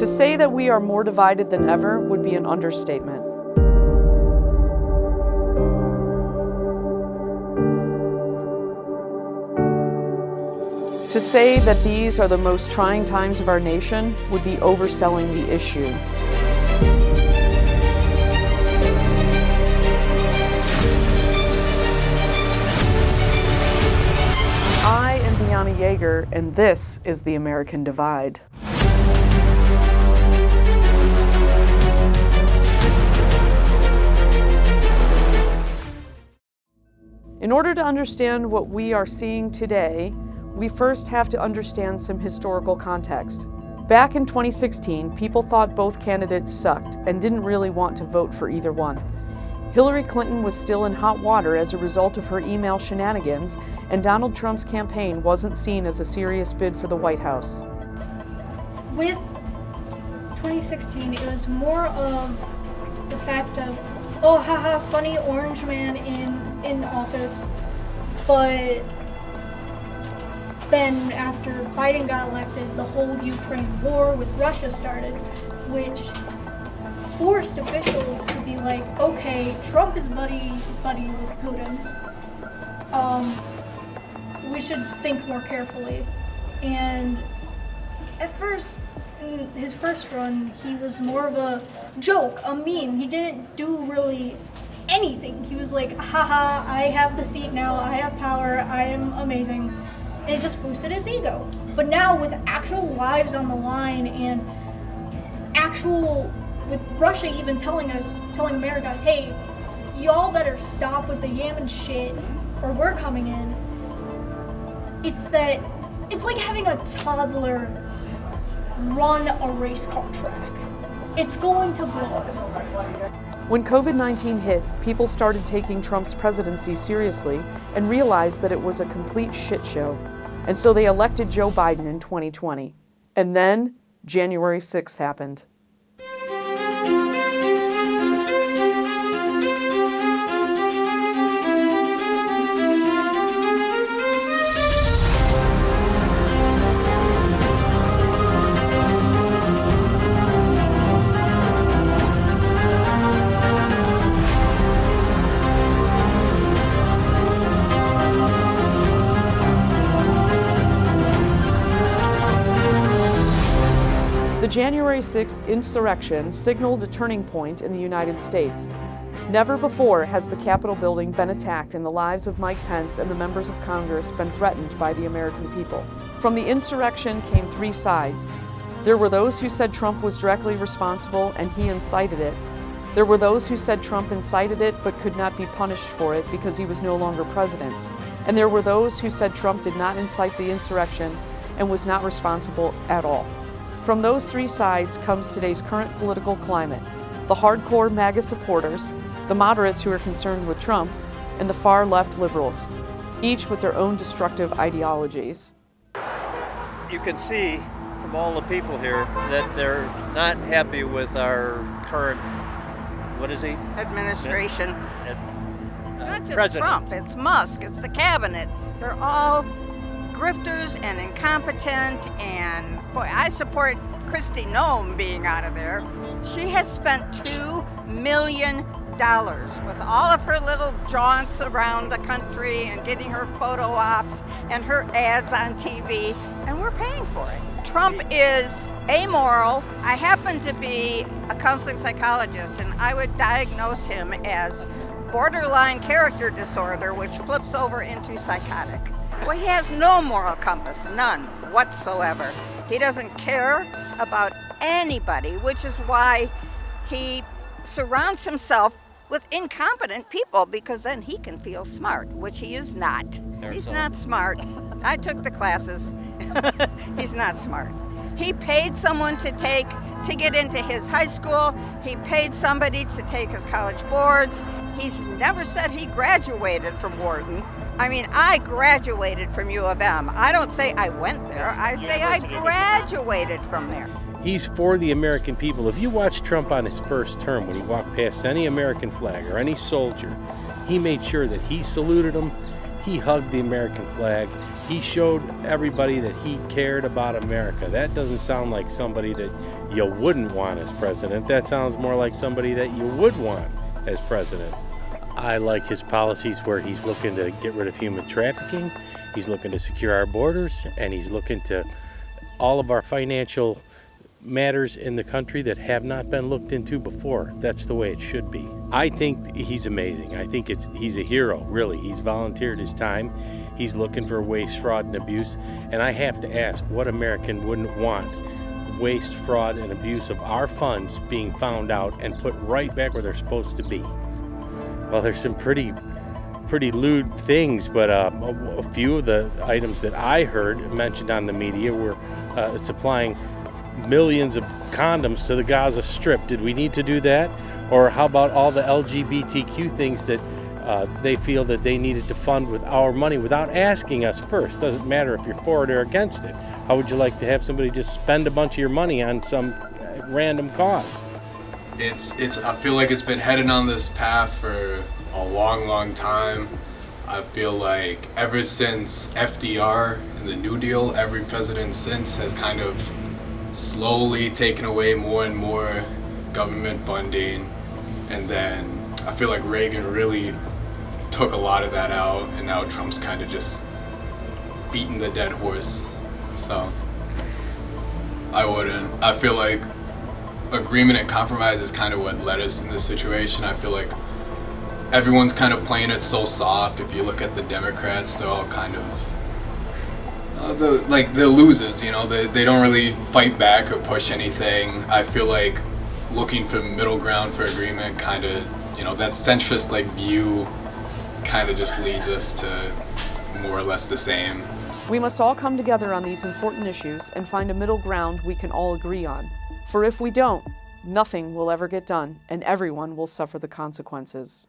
To say that we are more divided than ever would be an understatement. To say that these are the most trying times of our nation would be overselling the issue. I am Deanna Yeager, and this is The American Divide. In order to understand what we are seeing today, we first have to understand some historical context. Back in 2016, people thought both candidates sucked and didn't really want to vote for either one. Hillary Clinton was still in hot water as a result of her email shenanigans, and Donald Trump's campaign wasn't seen as a serious bid for the White House. With 2016, it was more of the fact of, oh haha, funny orange man in office, but then after Biden got elected, the whole Ukraine war with Russia started, which forced officials to be like, okay, Trump is buddy with Putin. We should think more carefully. And at first, in his first run, he was more of a joke, a meme. He didn't do really anything. He was like, haha, I have the seat now, I have power, I am amazing. And it just boosted his ego. But now with actual lives on the line and with Russia even telling America, hey, y'all better stop with the Yemen shit or we're coming in. It's like having a toddler run a race car track. It's going to blow up in its face. When COVID-19 hit, people started taking Trump's presidency seriously and realized that it was a complete shit show. And so they elected Joe Biden in 2020. And then January 6th happened. The January 6th insurrection signaled a turning point in the United States. Never before has the Capitol building been attacked and the lives of Mike Pence and the members of Congress been threatened by the American people. From the insurrection came three sides. There were those who said Trump was directly responsible and he incited it. There were those who said Trump incited it but could not be punished for it because he was no longer president. And there were those who said Trump did not incite the insurrection and was not responsible at all. From those three sides comes today's current political climate: the hardcore MAGA supporters, the moderates who are concerned with Trump, and the far-left liberals, each with their own destructive ideologies. You can see from all the people here that they're not happy with our current, what is he? Administration. Not just President. Trump, it's Musk, it's the cabinet. They're all grifters and incompetent, and boy, I support Kristi Noem being out of there. She has spent $2 million with all of her little jaunts around the country and getting her photo ops and her ads on TV, and we're paying for it. Trump is amoral. I happen to be a counseling psychologist, and I would diagnose him as borderline character disorder, which flips over into psychotic. Well, he has no moral compass, none whatsoever. He doesn't care about anybody, which is why he surrounds himself with incompetent people, because then he can feel smart, which he is not. He's not smart. I took the classes. He's not smart. He paid someone to get into his high school. He paid somebody to take his college boards. He's never said he graduated from Wharton. I mean, I graduated from U of M. I don't say I went there. I say I graduated from there. He's for the American people. If you watch Trump on his first term, when he walked past any American flag or any soldier, he made sure that he saluted them, he hugged the American flag, he showed everybody that he cared about America. That doesn't sound like somebody that you wouldn't want as president. That sounds more like somebody that you would want as president. I like his policies where he's looking to get rid of human trafficking, he's looking to secure our borders, and he's looking to all of our financial matters in the country that have not been looked into before. That's the way it should be. I think he's amazing. I think he's a hero, really. He's volunteered his time. He's looking for waste, fraud, and abuse. And I have to ask, what American wouldn't want waste, fraud, and abuse of our funds being found out and put right back where they're supposed to be? Well, there's some pretty lewd things, but a few of the items that I heard mentioned on the media were supplying millions of condoms to the Gaza Strip. Did we need to do that? Or how about all the LGBTQ things that they feel that they needed to fund with our money without asking us first? Doesn't matter if you're for it or against it. How would you like to have somebody just spend a bunch of your money on some random cause? I feel like it's been heading on this path for a long time. I feel like ever since FDR and the New Deal, every president since has kind of slowly taken away more and more government funding, and then I feel like Reagan really took a lot of that out, and now Trump's kind of just beating the dead horse. So I feel like agreement and compromise is kind of what led us in this situation. I feel like everyone's kind of playing it so soft. If you look at the Democrats, they're all kind of the losers, you know. They don't really fight back or push anything. I feel like looking for middle ground for agreement kind of, you know, that centrist like view kind of just leads us to more or less the same. We must all come together on these important issues and find a middle ground we can all agree on. For if we don't, nothing will ever get done and everyone will suffer the consequences.